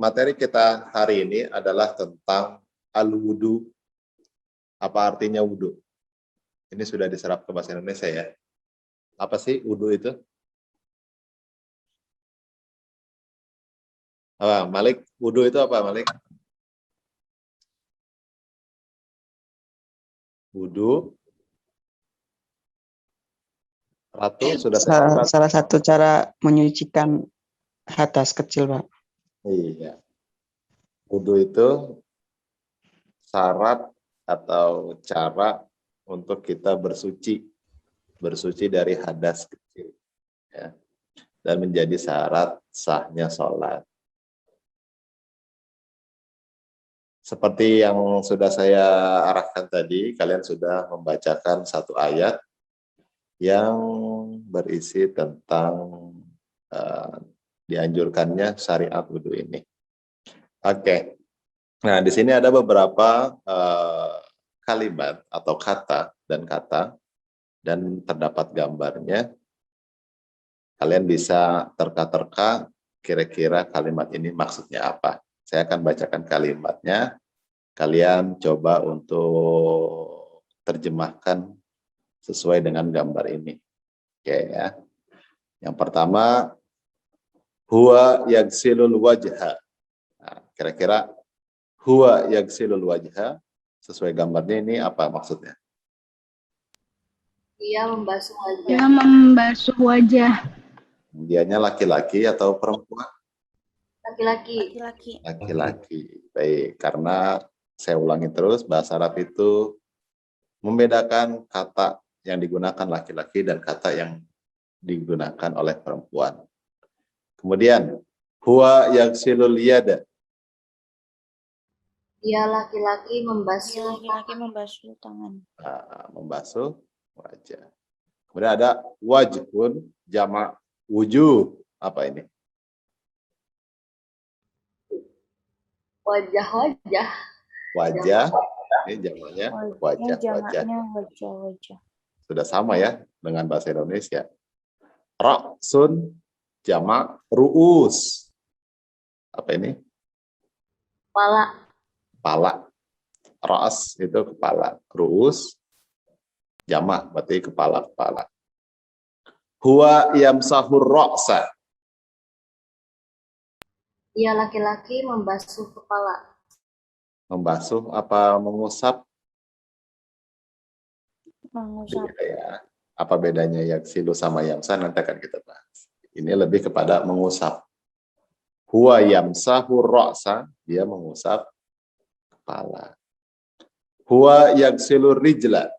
materi kita hari ini adalah tentang al-wudu. Apa artinya wudu? Ini sudah diserap ke bahasa Indonesia ya. Apa sih wudu itu? Apa, Malik, wudu itu apa, Malik? Wudu. Ratu sudah Salah satu cara menyucikan hadas kecil, Pak. Iya. Wudu itu syarat atau cara untuk kita bersuci dari hadas kecil, ya, dan menjadi syarat sahnya sholat. Seperti yang sudah saya arahkan tadi, kalian sudah membacakan satu ayat yang berisi tentang dianjurkannya syariat wudu ini. Oke. Nah, di sini ada beberapa kalimat atau kata dan terdapat gambarnya. Kalian bisa terka-terka kira-kira kalimat ini maksudnya apa. Saya akan bacakan kalimatnya. Kalian coba untuk terjemahkan sesuai dengan gambar ini. Oke ya. Yang pertama, huwa yagsilul wajha. Nah, kira-kira huwa yagsilul wajha, sesuai gambarnya ini apa maksudnya? Dia membasuh wajah. Dia membasuh wajah. Dianya laki-laki atau perempuan? Laki-laki. Laki-laki. Baik, karena saya ulangi terus, bahasa Arab itu membedakan kata yang digunakan laki-laki dan kata yang digunakan oleh perempuan. Kemudian, huwa yagsilul yada. Dia laki-laki membasuh tangan. Nah, membasuh wajah. Kemudian ada wajhun, jamak wujuh. Apa ini? wajah-wajah. Wajah. Ini jamaknya wajah-wajah. Wajah-wajah. Sudah sama ya dengan bahasa Indonesia. Ra'sun, jamak ru'us. Apa ini? Kepala. Kepala. Ra's itu kepala. Ru'us, jamak berarti kepala-kepala. Huwa yamsahur ra'sa. Dia laki-laki membasuh kepala. Membasuh apa mengusap? Mengusap. Ya. Apa bedanya yaksilu sama yamsah nanti akan kita bahas. Ini lebih kepada mengusap. Huwa yamsahur ra'sa, dia mengusap kepala. Huwa yagsilur rijla.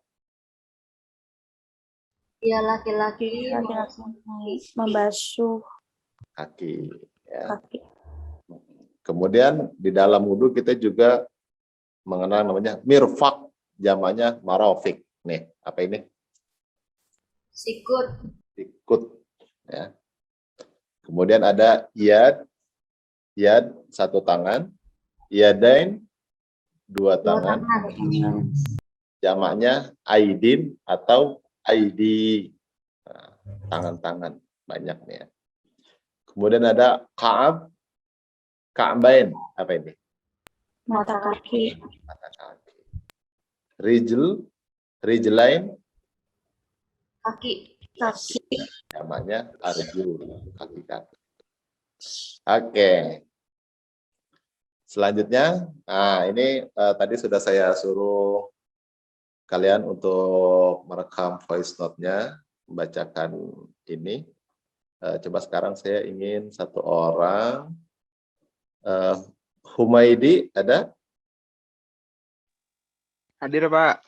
Dia laki-laki Membasuh Kaki. Ya. kaki. Kemudian di dalam wudhu kita juga mengenal namanya mirfaq, jamaknya marofik. Nih, apa ini? sikut. Sikut. Ya. Kemudian ada yad, satu tangan, yadain, dua tangan. Jamaknya aidin atau aidi. Nah, tangan-tangan banyak nih ya. Kemudian ada ka'bain. Apa ini? Mata kaki. Mata kaki. Rijlain. Kaki. Namanya arjul, kaki-kaki. Oke. Selanjutnya, nah ini tadi sudah saya suruh kalian untuk merekam voice note-nya, membacakan ini. Coba sekarang saya ingin satu orang. Humaidi ada? Hadir, Pak.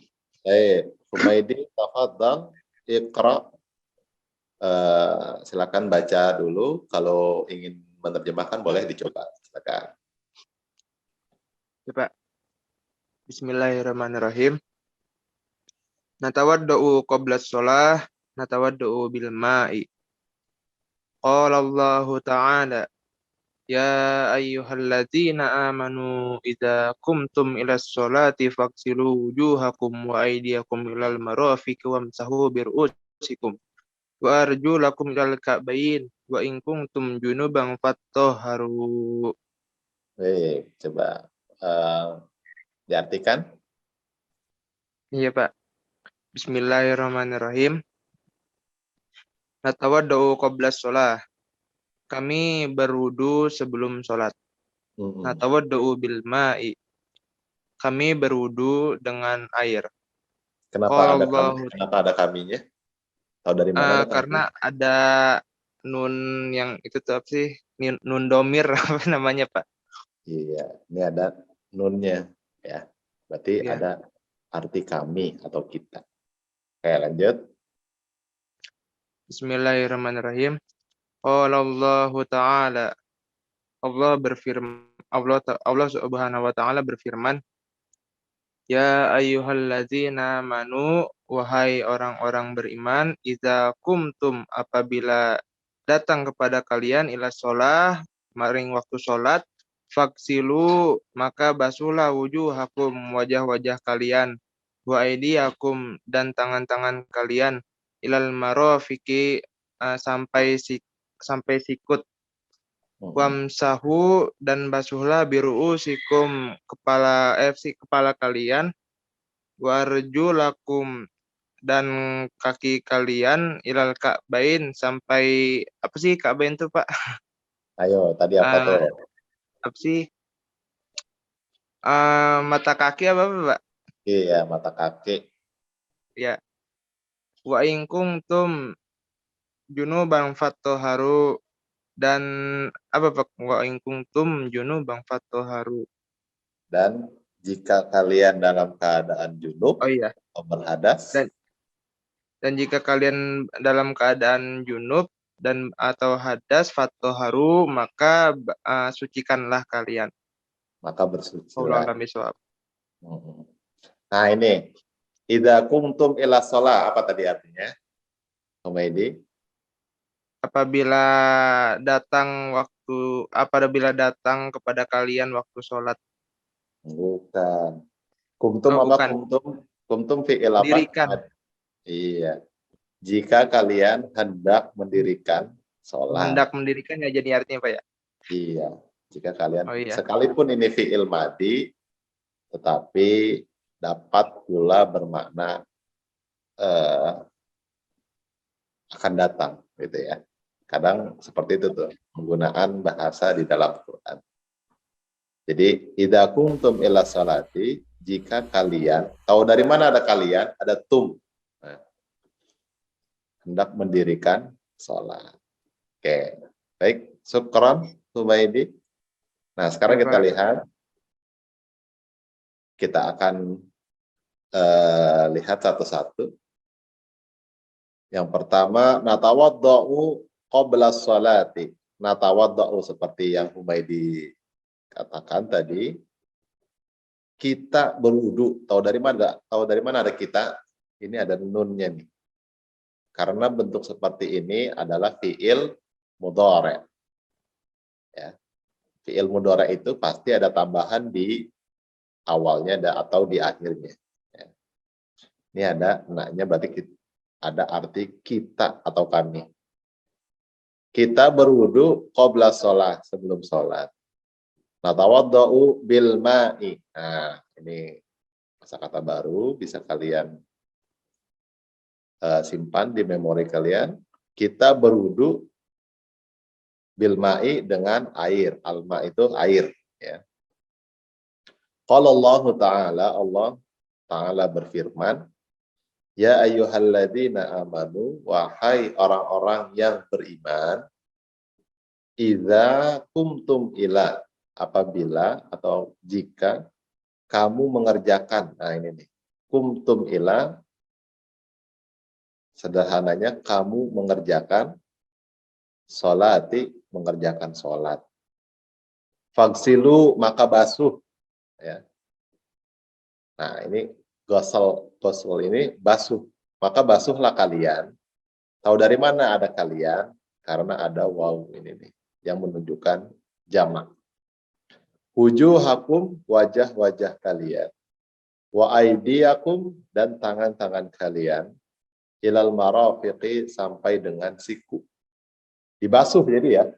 Humaidi, tafadhal, iqra. Silakan baca dulu. Kalau ingin menerjemahkan boleh dicoba. Silakan. Ya, Pak. Bismillahirrahmanirrahim. Natawadda'u qabla shalah, natawadda'u bil ma'i. Qala Allahu ta'ala, ya ayyuhalladzina amanu idza qumtum ilas sholati faghsilu wujuhakum wa aydiyakum ilal marafiq wamsahu bi ru'usikum wa arjulakum ilal ka'bayn wa in kuntum junuban fattahharu. Baik, coba diartikan. Iya, Pak. Bismillahirrahmanirrahim. Natawaddau qabla shalah. Kami berwudu sebelum sholat. Natawaddau bil ma'i. Kami berwudu dengan air. Kenapa ada Allah, kami? Kenapa ada kaminya? Tahu dari mana ada kami? karena ada nun yang itu tuh apa sih? Nun domir apa namanya, Pak? Iya, ini ada nunnya ya. Berarti Iya. ada arti kami atau kita. Oke, lanjut. Bismillahirrahmanirrahim. Qala Allah Ta'ala. Allah Subhanahu wa taala berfirman, Ya ayyuhalladzina amanu, wahai orang-orang beriman, idza kumtum, apabila datang kepada kalian ila sholah, maring waktu sholat, faksilu, maka basuhlah wujuhakum, wajah-wajah kalian, wa aidiyakum, dan tangan-tangan kalian, ilal marafiqi, sampai sikut, wamsahu, dan basuhlah biruusikum, kepala kalian, warjulakum, dan kaki kalian, ilal ka'bain, sampai apa sih ka'bain itu, Pak? Ayo, tadi apa tuh? Apa sih? Mata kaki apa, Pak? Iya, mata kaki. Ya. Wa in kuntum junuban fattoharu, dan apa, Pak? Wa in kuntum junuban fattoharu. Dan jika kalian dalam keadaan junub Oh iya. atau berhadas, Dan jika kalian dalam keadaan junub dan atau hadas, fattoharu, maka sucikanlah kalian. maka bersucilah. Wallahu a'lam bishawab. Nah ini, idza kumtum ila shalah, apa tadi artinya? Humaydi? Apabila datang kepada kalian waktu sholat. Bukan. Kumtum apa Bukan. kumtum? Kumtum fi'il apa? Dirikan. Iya. Jika kalian hendak mendirikan sholat. Hendak mendirikan ya jadi artinya, Pak ya? Iya. Jika kalian, Oh, iya. sekalipun ini fi'il madi, tetapi dapat pula bermakna akan datang, gitu ya. Kadang seperti itu tuh, penggunaan bahasa di dalam Quran. Jadi, idza kuntum ila sholati, jika kalian, tahu dari mana ada kalian? Ada tum. Nah, hendak mendirikan sholat. Oke, baik. Syukran, Humaydi. Nah, sekarang kita lihat. Kita akan lihat satu-satu. Yang pertama, natawadda'u qabla sholati. Natawadda'u seperti yang Humaydi katakan tadi. Kita berwudu. Tahu dari mana? Tahu dari mana ada kita? Ini ada nunnya nih. Karena bentuk seperti ini adalah fi'il mudhari'. Ya. Fi'il mudhari' itu pasti ada tambahan di awalnya atau di akhirnya. Ya. Ini ada naknya, berarti ada arti kita atau kami. Kita berwudu qabla sholat, sebelum sholat. Natawadda'u bil ma'i. Nah, ini kata-kata baru, bisa kalian simpan di memori kalian. Kita berwudu bil ma'i, dengan air. Al-ma' itu air. Ya. Qala Allah Ta'ala berfirman, Ya ayyuhalladzina amanu, wahai orang-orang yang beriman, idza kumtum ila, apabila atau jika kamu mengerjakan. Nah ini nih, kumtum ila, sederhananya kamu mengerjakan, sholati, mengerjakan sholat. Fagsilu, maka basuh. Ya. Nah ini gosol ini basuh, maka basuhlah kalian. Tahu dari mana ada kalian? Karena ada waw ini nih yang menunjukkan jamak. Wujuhakum, wajah-wajah kalian. Wa aidiyakum, dan tangan-tangan kalian. Ilal marafiqi, sampai dengan siku. Dibasuh jadi ya.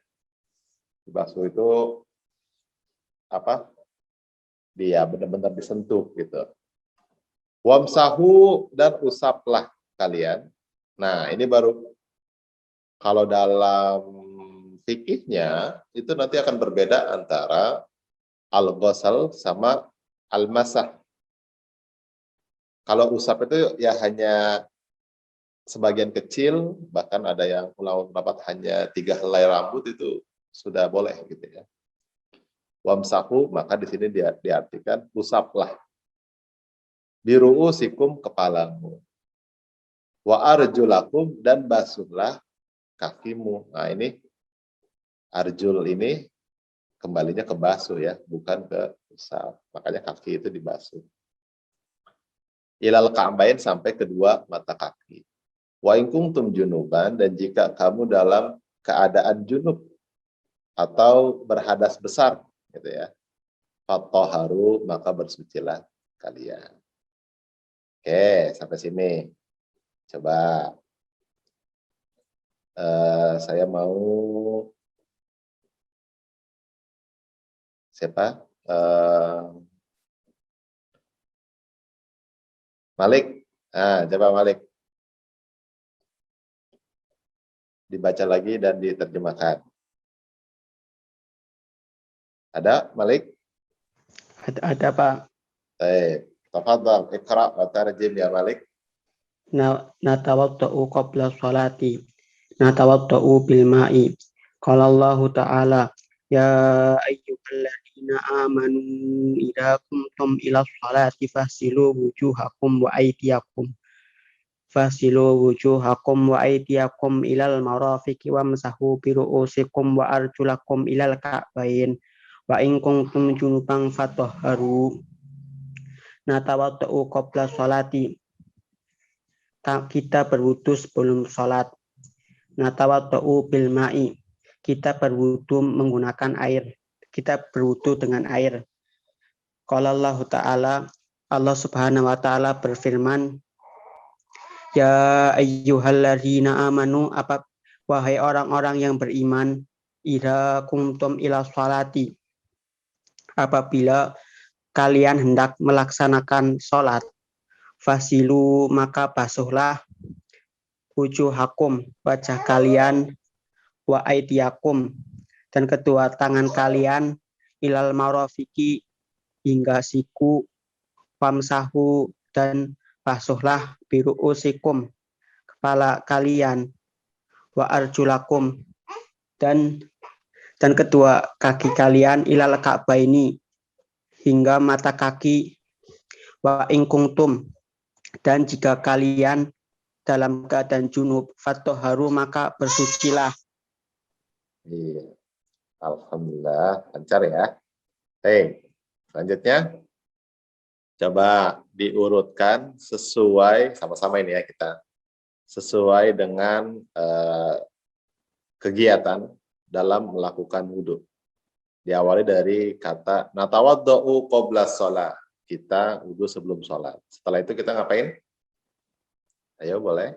Dibasuh itu apa? Dia benar-benar disentuh gitu. Wamsahu dan usaplah kalian. Nah, ini baru kalau dalam fikihnya itu nanti akan berbeda antara al-ghusl sama al-masah. Kalau usap itu ya hanya sebagian kecil, bahkan ada yang ulama pendapat hanya 3 helai rambut itu sudah boleh gitu ya. Wamsahu, maka di sini diartikan usaplah. Biru'usikum, kepalamu. Wa arjulakum, dan basuhlah kakimu. Nah ini arjul ini kembalinya ke basuh ya, bukan ke usap. Makanya kaki itu dibasuh. Ilal ka'bain, sampai kedua mata kaki. Wa in kuntum junuban, dan jika kamu dalam keadaan junub atau berhadas besar gitu ya. Fattoharu, maka bersucilah kalian. Oke, sampai sini. Coba saya mau siapa? Malik. Coba Malik. Dibaca lagi dan diterjemahkan. Ada, Malik? Ada Pak. Baik. Tafadhal, iqra wa tarjim ya Malik. Natawaddau qabla sholati. Natawaddau bil ma'i. Qala Allahu ta'ala, ya ayyuhalladzina amanu idza qumtum ila sholati fasilu wujuhakum wa aydiyakum. Fasilu wujuhakum wa aydiyakum ilal marafiqi wamsahu bi ru'usikum wa arjulakum ilal ka'bain. Wa in kuntum junuban fatahharu. Natawaddau qabla sholati. Kita berwudu sebelum sholat. Natawaddau bil ma'i. Kita berwudu menggunakan air. Kita berwudu dengan air. Qala Allahu ta'ala, Allah Subhanahu wa ta'ala berfirman, ya ayyuhalladzina amanu, wahai orang-orang yang beriman, idza qumtum ila sholati, apabila kalian hendak melaksanakan sholat, fasilu, maka basuhlah wujuhakum, wajah kalian, wa aidiakum, dan kedua tangan kalian, ilal marafiki, hingga siku, famsahu, dan basuhlah biru'usikum, kepala kalian, wa arjulakum, dan kedua kaki kalian, ilal ka'baini, hingga mata kaki, wa in kuntum, dan jika kalian dalam keadaan junub, fattoharu, maka bersucilah. Iya. Alhamdulillah, lancar ya. Selanjutnya coba diurutkan sesuai, sama-sama ini ya kita, sesuai dengan kegiatan dalam melakukan wudhu. Diawali dari kata natawaddau qabla sholat. Kita wudhu sebelum sholat. Setelah itu kita ngapain? Ayo boleh.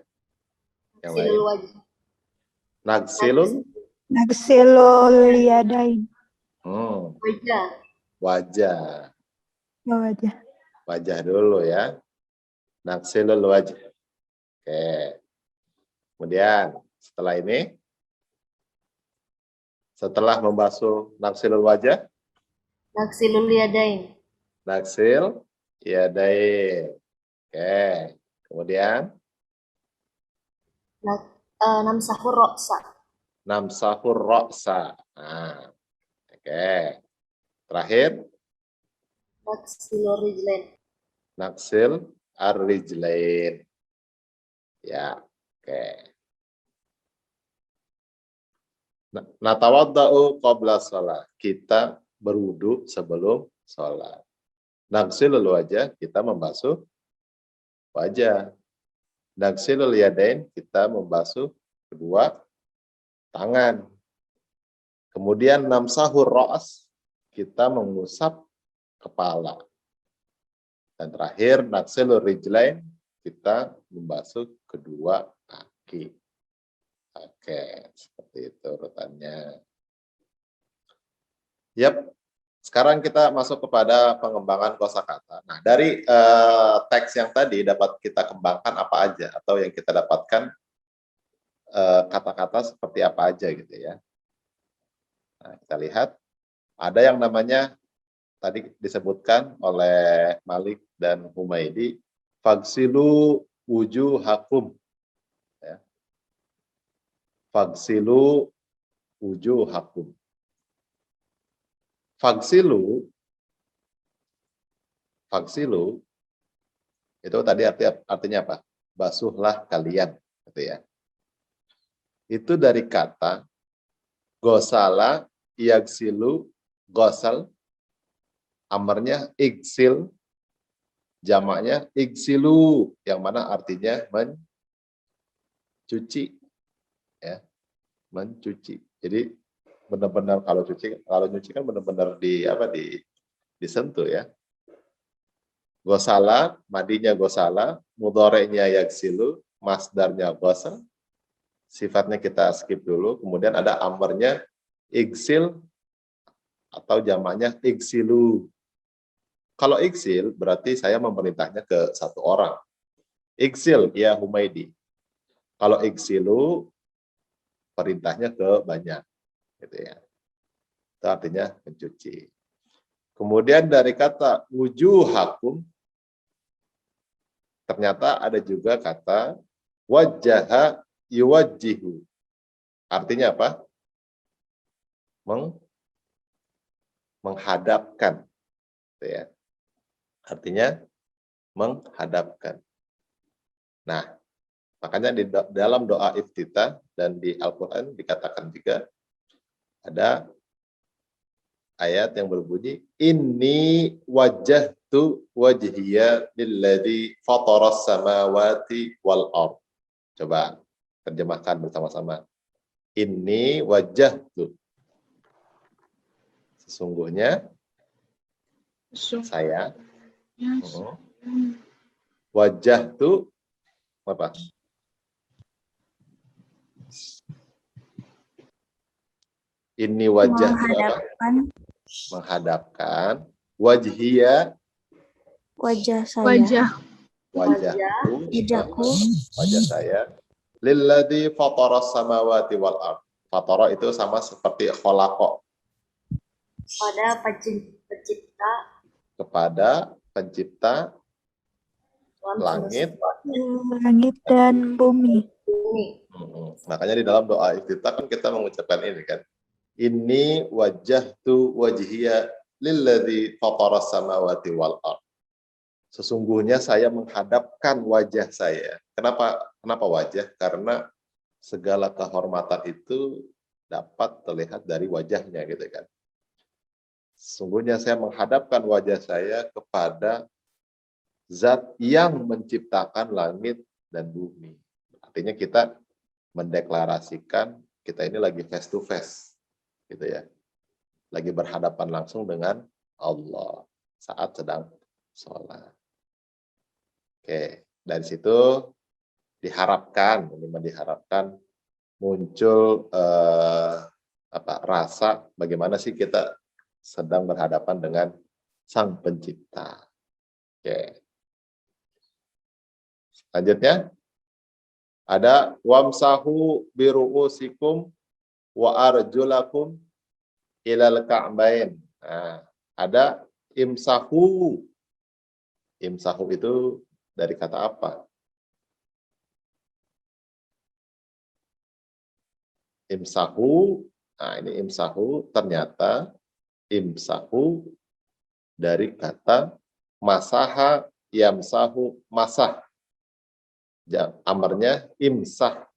Yang lain. wajah. Nagsilul. Nagsilul yadain. Wajah. Wajah. Wajah. Wajah dulu ya. Nagsilul wajah. Oke. Kemudian setelah ini, setelah membasuh nagsilul wajah, Nagsilul yadain. nagsil yadain. Oke. Kemudian Namsahur roksa. namsahur ra'sa. Nah, oke. Terakhir, Nagsilul rijlain. naksil ar-rijlain. Ya, oke. Natawaddau qabla shalah. Kita berwudu sebelum sholat. Nagsilul wajah, kita membasuh wajah. Nagsilul yadain, kita membasuh kedua tangan. Kemudian namsahur ra's, kita mengusap kepala. Dan terakhir nagsilur rijlain, kita membasuh kedua kaki. Oke, seperti itu urutannya. Yap, Sekarang kita masuk kepada pengembangan kosakata. Nah, dari teks yang tadi dapat kita kembangkan apa aja, atau yang kita dapatkan kata-kata seperti apa aja gitu ya. Nah, kita lihat ada yang namanya tadi disebutkan oleh Malik dan Humaidi, fagsilu wujuhakum. Ya. Fagsilu wujuhakum. Fagsilu itu tadi artinya apa? Basuhlah kalian, gitu ya. Itu dari kata gosala, yagsilu, gosal, amarnya igsil, jamaknya igsilu, yang mana artinya mencuci, ya, mencuci. Jadi benar-benar kalau nyuci kan benar-benar disentuh ya. Gosala, madinya gosala, mudhari'nya yagsilu, masdarnya gosal. Sifatnya kita skip dulu, kemudian ada amarnya igsil atau jamaknya igsilu. Kalau igsil berarti saya memerintahnya ke satu orang. Igsil ya Humaidi. Kalau igsilu perintahnya ke banyak, gitu ya. Itu artinya mencuci. Kemudian dari kata wujuhakum, ternyata ada juga kata wajjaha yuwajjihu. Artinya apa? Menghadapkan. Gitu ya. Artinya menghadapkan. Nah, makanya di dalam doa iftitah dan di Al-Quran dikatakan juga ada ayat yang berbunyi inni wajjahtu wajhiya lilladzi fataras samawati wal ardh. Coba terjemahkan bersama-sama. Inni wajjahtu. Sesungguhnya saya wajjahtu apa? Ini wajah apa? Menghadapkan wajhiya, Wajah saya. wajahku, wajah saya lilladzi fataras samawati wal ardh. Fatara itu sama seperti khalaqa, Pada pencipta kepada pencipta langit. Langit dan bumi. Makanya di dalam doa iftitah kan kita mengucapkan ini kan. Inni wajjahtu wajhiya lilladzi fataras samawati wal ardh. Sesungguhnya saya menghadapkan wajah saya. Kenapa wajah? Karena segala kehormatan itu dapat terlihat dari wajahnya gitu kan. Sesungguhnya saya menghadapkan wajah saya kepada zat yang menciptakan langit dan bumi. Artinya kita mendeklarasikan kita ini lagi face to face gitu ya. Lagi berhadapan langsung dengan Allah saat sedang sholat. Oke, dari situ diharapkan muncul rasa bagaimana sih kita sedang berhadapan dengan Sang Pencipta. Oke. Selanjutnya ada wamsahu biru'usikum wa arjulakum ilal ka'bain. Nah, ada imsahu. Imsahu itu dari kata apa? Imsahu. Nah, ini imsahu ternyata imsahu dari kata masaha yamsahu masah. Amarnya imsah.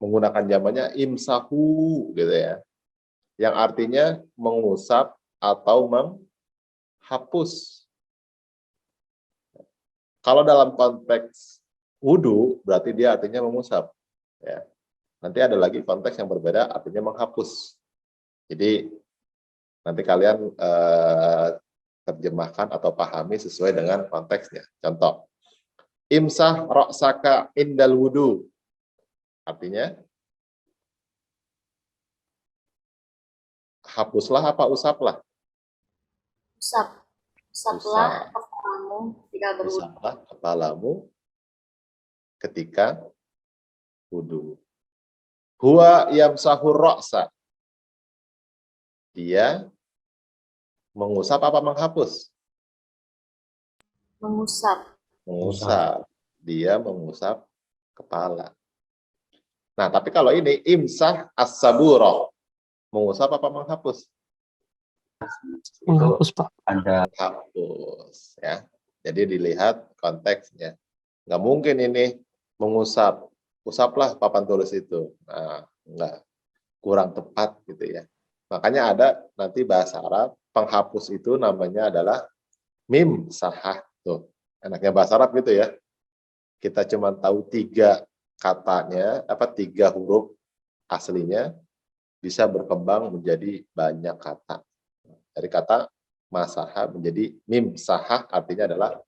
Menggunakan jamannya imsahu gitu ya. Yang artinya mengusap atau menghapus. Kalau dalam konteks wudu berarti dia artinya mengusap ya. Nanti ada lagi konteks yang berbeda artinya menghapus. Jadi nanti kalian terjemahkan atau pahami sesuai dengan konteksnya. Contoh, imsah ra'saka indal wudu. Artinya hapuslah apa usaplah? Usap. Usaplah kepalamu ketika berwudu. Usaplah kepalamu ketika wudu. Huwa yamsahur ra'sa. Dia mengusap apa menghapus? Mengusap. Mengusap. Dia mengusap kepala. Nah, tapi kalau ini imsah as-sabura. Mengusap apa menghapus? Menghapus, Pak. Menghapus, ya. Jadi dilihat konteksnya. Nggak mungkin ini mengusap. Usaplah papan tulis itu. Nah, enggak. Kurang tepat gitu ya. Makanya ada nanti bahasa Arab, penghapus itu namanya adalah mim sahah. Tuh, enaknya bahasa Arab gitu ya. Kita cuma tahu 3 katanya, 3 huruf aslinya, bisa berkembang menjadi banyak kata. Dari kata masaha menjadi mim sahah, artinya adalah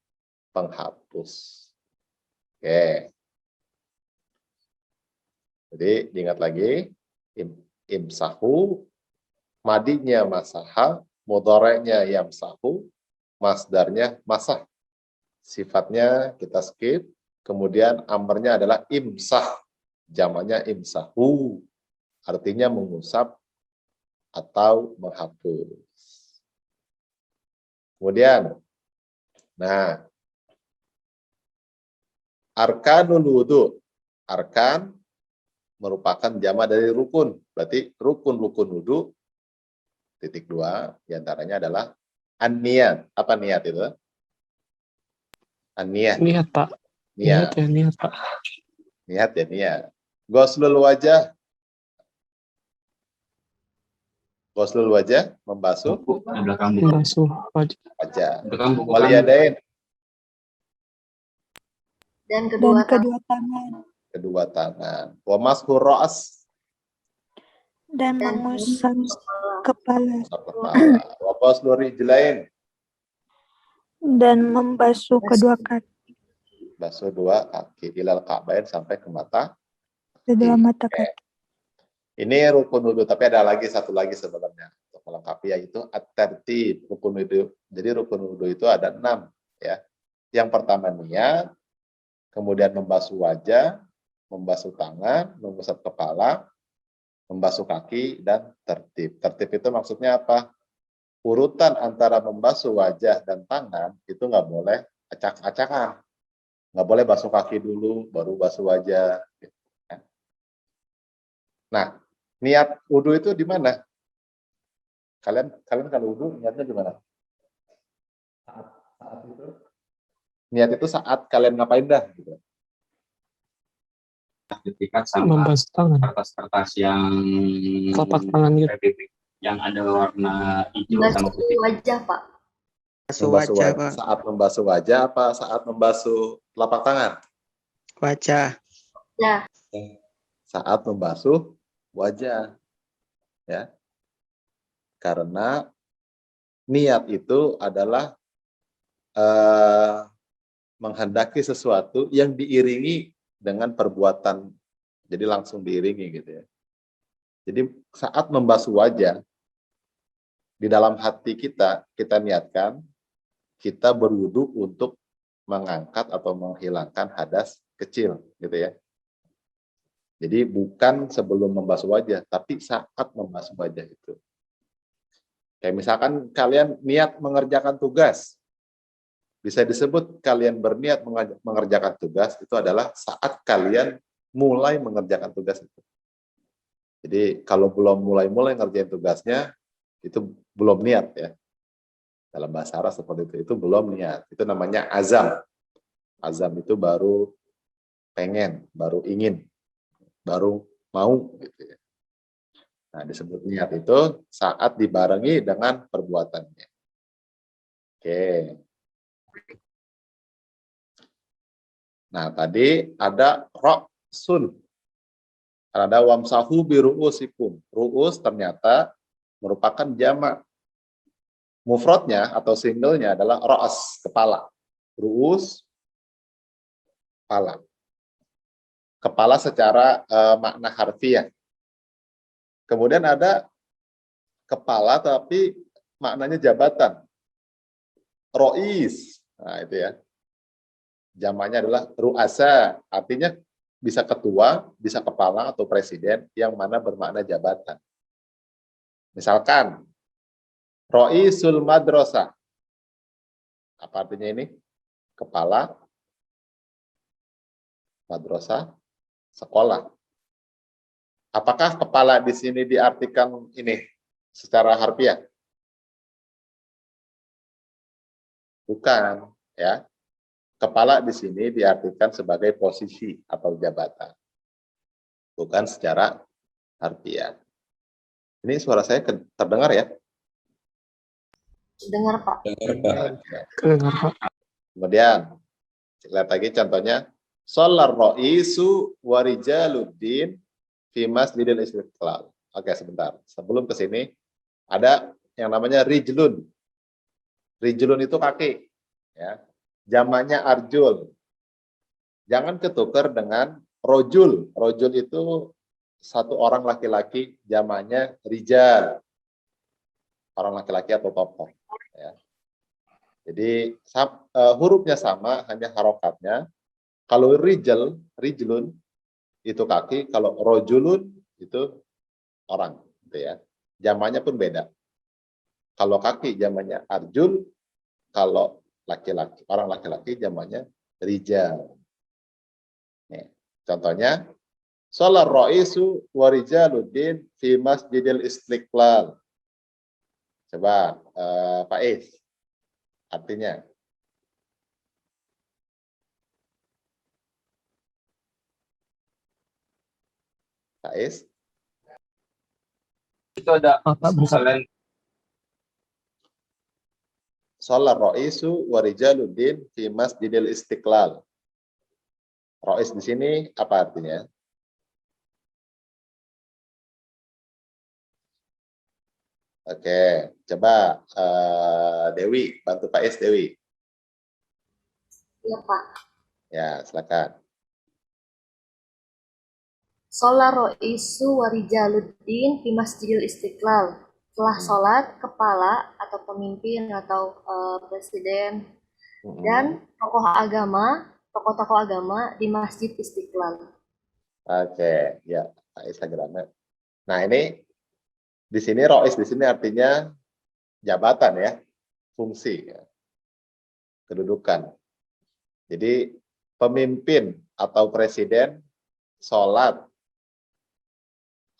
penghapus. Oke. Jadi diingat lagi, imsahu, madinya masaha, mudhari'nya yamsahu, masdarnya masah. Sifatnya kita skip, kemudian amrnya adalah imsah, jamaknya imsahu, artinya mengusap atau menghapus. Kemudian, nah, arkanul wudu. Arkan merupakan jamak dari rukun. Berarti rukun-rukun wudu, titik 2, diantaranya adalah an-niyat. Apa niat itu? An-niyat. Niat, Pak. Niat. Niat, Pak. Niat ya, niat. Ghuslul wajah. Ghuslul wajah, membasuh Membasuh wajah. wal yadain. Dan Dan kedua kedua tangan. Kedua tangan. Wa mashu ra's. Dan mengusap kepala. Wa ghuslur rijlain. Dan membasuh kedua kaki. Basuh 2 kaki. Ilal ka'bain, sampai ke mata. Kedua mata kaki. Ini rukun wudu, tapi ada lagi satu lagi sebenarnya untuk melengkapi, yaitu at-tartib rukun wudu. Jadi rukun wudu itu ada 6 ya. Yang pertama niat, kemudian membasuh wajah, membasuh tangan, mengusap kepala, membasuh kaki, dan tertib. Tertib itu maksudnya apa? Urutan antara membasuh wajah dan tangan itu nggak boleh acak-acakan. Nggak boleh basuh kaki dulu, baru basuh wajah. Nah, niat wudu itu di mana? Kalian kalau wudu niatnya di mana? Saat itu. Niat itu saat kalian ngapain dah gitu. Ketika sama Membasuh tangan. kertas-kertas yang Telapak tangan gitu. yang ada warna hijau sama membasuh putih. wajah, Pak. Membasuh wajah, saat membasuh wajah apa saat membasuh telapak tangan? Wajah. Ya, Saat membasuh wajah. Ya. Karena niat itu adalah menghendaki sesuatu yang diiringi dengan perbuatan, jadi langsung diiringi gitu ya. Jadi saat membasuh wajah, di dalam hati kita niatkan kita berwudu untuk mengangkat atau menghilangkan hadas kecil gitu ya. Jadi bukan sebelum membasuh wajah, tapi saat membasuh wajah itu. Kayak misalkan kalian niat mengerjakan tugas, bisa disebut kalian berniat mengerjakan tugas itu adalah saat kalian mulai mengerjakan tugas itu. Jadi kalau belum mulai ngerjain tugasnya, itu belum niat ya. Dalam bahasa Arab seperti itu belum niat. Itu namanya azam. Azam itu baru pengen, baru ingin, baru mau gitu ya. Nah, disebut niat itu saat dibarengi dengan perbuatannya. Oke. Nah, tadi ada ra'sun. Ada wamsahu biru'usikum. Ru'us ternyata merupakan jamak. Mufradnya atau singlenya adalah ra's, kepala. Ru'us, kepala. Kepala secara makna harfiah. Kemudian ada kepala tapi maknanya jabatan. Rois. Nah, itu ya. Jamaknya adalah ru'asa, artinya bisa ketua, bisa kepala atau presiden yang mana bermakna jabatan. Misalkan Roisul madrasah. Apa artinya ini? Kepala madrasah sekolah. Apakah kepala di sini diartikan ini secara harfiah? Bukan, ya. Kepala di sini diartikan sebagai posisi atau jabatan. Bukan secara harfiah. Ini suara saya terdengar ya? Dengar Pak. Kedengar, Pak. Kemudian, lihat lagi contohnya. Sholar ro'isu warijaluddin fi masjidil istiqlal. Oke, sebentar. Sebelum ke sini, ada yang namanya rijlun. Rijlun itu kaki. Ya. Jamaknya arjul. Jangan ketukar dengan rojul. Rojul itu satu orang laki-laki, jamaknya rijal. Orang laki-laki atau tokoh. Ya. Jadi hurufnya sama, hanya harokatnya. Kalau rijlun itu kaki, kalau rojulun itu orang, gitu ya. Jamaknya pun beda. Kalau kaki jamaknya arjul, kalau laki-laki, orang laki-laki jamaknya rijal. Nih, contohnya, sholar ro'isu wa rijaluddin fi masjidil istiqlal. Coba Pak Is, artinya. Pak Is, Itu ada Pak, bisa. selain sholar ro'isu wa rijaluddin fi masjidil istiqlal. Ro'is di sini apa artinya? Oke, coba Dewi, bantu Pak Is, Dewi. Iya Pak. Ya, silakan. Sholat ro'isu warijaluddin fi masjidil istiqlal. Setelah sholat, kepala atau pemimpin atau presiden dan tokoh-tokoh agama di Masjid Istiqlal. Oke, ya, Pak Instagramnya. Nah, ini di sini rois di sini artinya jabatan ya, fungsi, ya, kedudukan. Jadi pemimpin atau presiden sholat,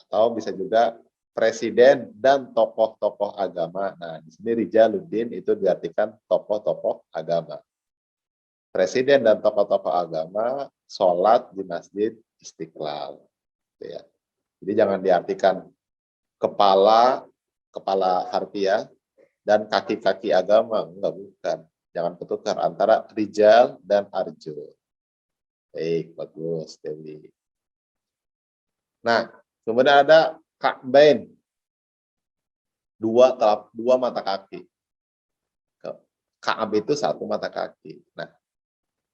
atau bisa juga presiden dan tokoh-tokoh agama. Nah, di sini rijaluddin itu diartikan tokoh-tokoh agama. Presiden dan tokoh-tokoh agama sholat di Masjid Istiqlal. Gitu ya. Jadi jangan diartikan kepala harfiah dan kaki-kaki agama. Enggak, bukan. Jangan bertukar antara rijal dan arjul. Baik, bagus, Dewi. Nah, kemudian ada ka'bain. Dua mata kaki. Ka'ab itu satu mata kaki. Nah,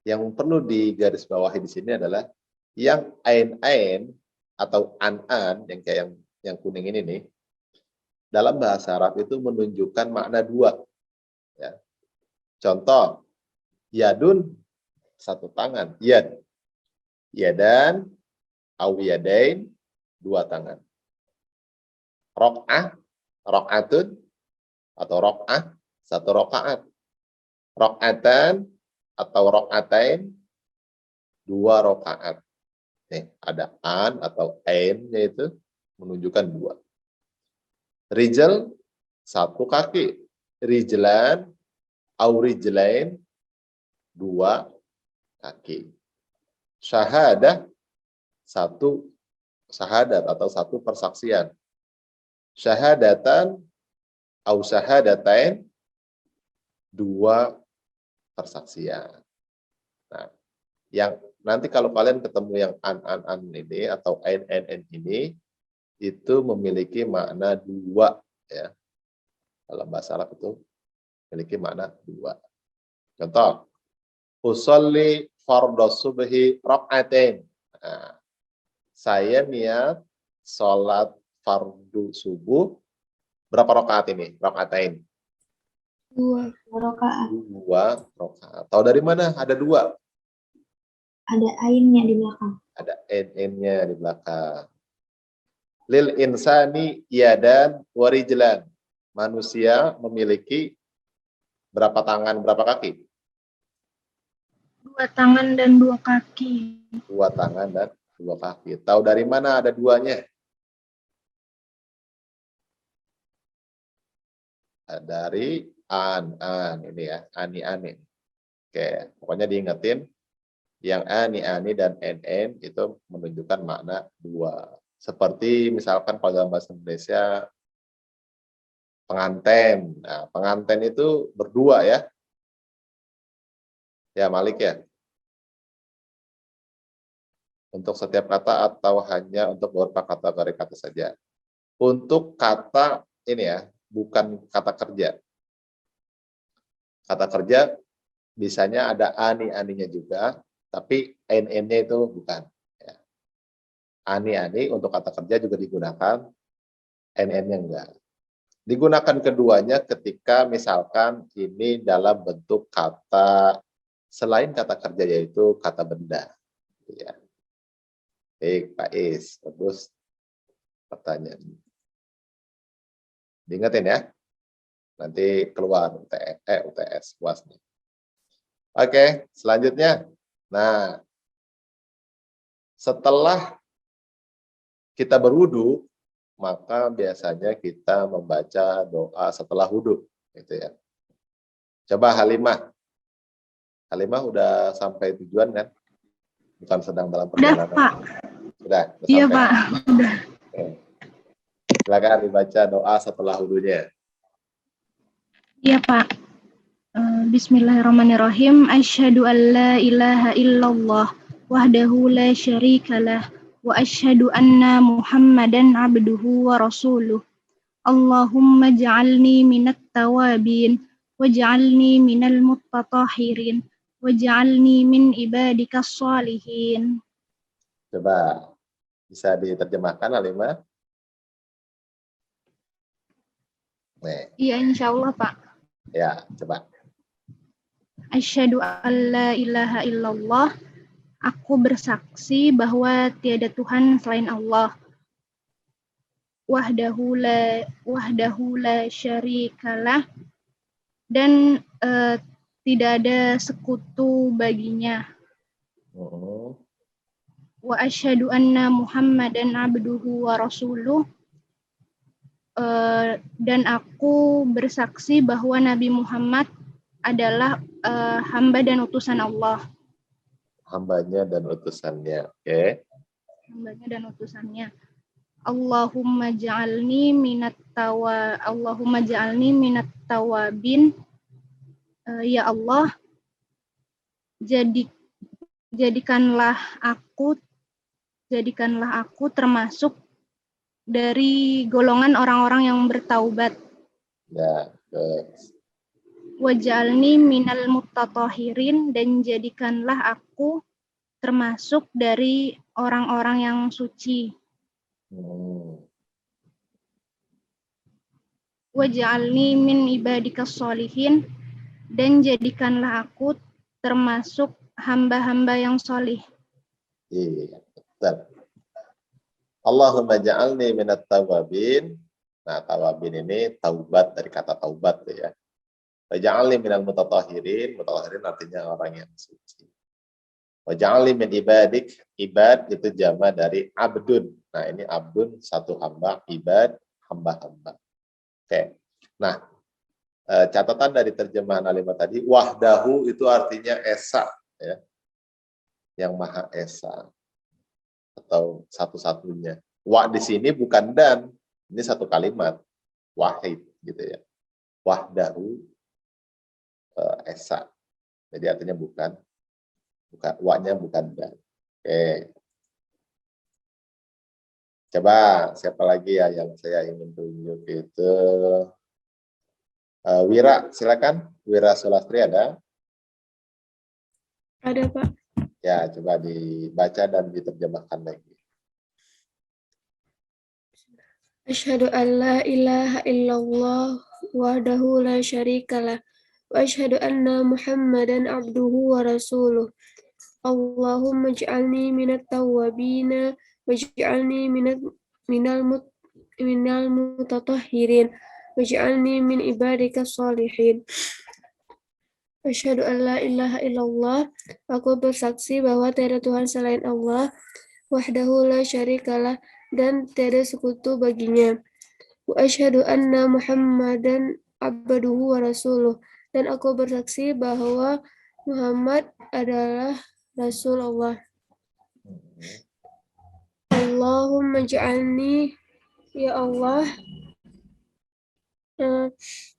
yang perlu digarisbawahi di sini adalah yang ain-ain atau an-an yang kayak yang kuning ini nih, dalam bahasa Arab itu menunjukkan makna dua. Ya. Contoh, yadun satu tangan, yad, yadan, aw yadain dua tangan. Rok'ah, rok'atun atau rok'ah satu rokaat. Rok'atan atau rok'atain dua rokaat. Nih, ada an atau ain yaitu menunjukkan dua. Rijal satu kaki, rijlan au rijlain dua kaki. Syahadah satu syahadat atau satu persaksian. Syahadatan au syahadatain dua persaksian. Nah, yang nanti kalau kalian ketemu yang an ini atau ain ini itu memiliki makna dua ya. Dalam bahasa Arab itu memiliki makna dua. Contoh, usolli fardhu subhi rak'atain. Nah, saya niat sholat fardu subuh Berapa rakaat ini? Rakaatain. 2 rakaat. 2 rakaat. Tahu dari mana? Ada 2. Ada ainnya di belakang. Ada n-nya di belakang. Lil insani yadan wa rijlan. Manusia memiliki berapa tangan, berapa kaki? 2 tangan dan 2 kaki. 2 tangan dan 2 kaki. Tahu dari mana ada 2-nya? Dari an ini ya, ani. Oke, pokoknya diingetin yang ani dan nn itu menunjukkan makna 2. Seperti misalkan kalau dalam bahasa Indonesia penganten. Nah, penganten itu berdua ya. Ya, Malik ya. Untuk setiap kata atau hanya untuk beberapa kategori kata saja. Untuk kata ini ya, bukan kata kerja. Kata kerja bisanya ada ani-aninya juga, tapi nn-nya itu bukan. Ya. Ani-ani untuk kata kerja juga digunakan, nn-nya enggak. Digunakan keduanya ketika misalkan ini dalam bentuk kata selain kata kerja, yaitu kata benda. Ya. Baik, Pak Is, bagus pertanyaan. Diingetin ya, nanti keluar UTS UASnya. Oke, selanjutnya. Nah, setelah kita berwudu, maka biasanya kita membaca doa setelah wudu, gitu ya. Coba Halimah udah sampai tujuan kan? Bukan sedang dalam perjalanan. Udah, Pak. Sudah Iya, sampai. Pak. Udah. Oke. Silakan dibaca doa setelah wudunya. Iya, Pak. Bismillahirrahmanirrahim. Asyhadu an la ilaha illallah wahdahu la syarikalah wa asyhadu anna Muhammadan abduhu wa rasuluh. Allahumma ja'alni minat tawabin waj'alni minal muttatahirin waj'alni min ibadikas shalihin. Coba bisa diterjemahkan Halimah? Nih, Iya, insyaallah, Pak. ya, coba. Asyhadu an la ilaha illallah. Aku bersaksi bahwa tiada Tuhan selain Allah. Wahdahu la syarikalah, dan tidak ada sekutu baginya. Wa asyhadu anna Muhammadan abduhu wa rasuluh. Dan aku bersaksi bahwa Nabi Muhammad adalah hamba dan utusan Allah. Hambanya dan utusannya. Oke. Hambanya dan utusannya. Allahumma ja'alni minat tawabin. Ya Allah, jadikanlah aku termasuk dari golongan orang-orang yang bertaubat. Ya, bagus. Waj'alni minal muttatahirin, dan jadikanlah aku termasuk dari orang-orang yang suci. Waj'alni min ibadikas sholihin, dan jadikanlah aku termasuk hamba-hamba yang sholih. Iya, betul. Allahumma ja'alni minat tawabin. Nah, tawabin ini taubat, dari kata taubat ya. Waj'alni minal mutatahirin. Mutatahirin artinya orang yang suci. Waj'alni min ibadik. Ibad itu jama dari abdun. Nah, ini abdun satu hamba, ibad hamba-hamba. Oke. Nah, catatan dari terjemahan Halimah tadi, wahdahu itu artinya esa, ya. Yang maha esa atau satu-satunya. Wa di sini bukan dan, ini satu kalimat, wahid gitu ya. Wahdahu esa. Jadi artinya bukan wa-nya bukan dan. Oke. Coba siapa lagi ya yang saya ingin tunjuk itu? Wira, silakan. Wira Sulastri ada? Ada, Pak. Ya, coba dibaca dan diterjemahkan lagi. Asyhadu an la ilaha illallah wahdahu la syarikalah wa asyhadu anna Muhammadan abduhu wa rasuluh. Allahumma ij'alni minat tawwabina waj'alni minal mutatahhirin waj'alni min ibadika sholihin. Asyhadu an la ilaha illallah. Aku bersaksi bahwa tiada Tuhan selain Allah, wahdahu la syarikalah, dan tiada sekutu baginya. Wa asyhadu anna Muhammadan abduhu wa rasuluh. Dan aku bersaksi bahwa Muhammad adalah Rasul Allah. Allahumma ja'alni, ya Allah,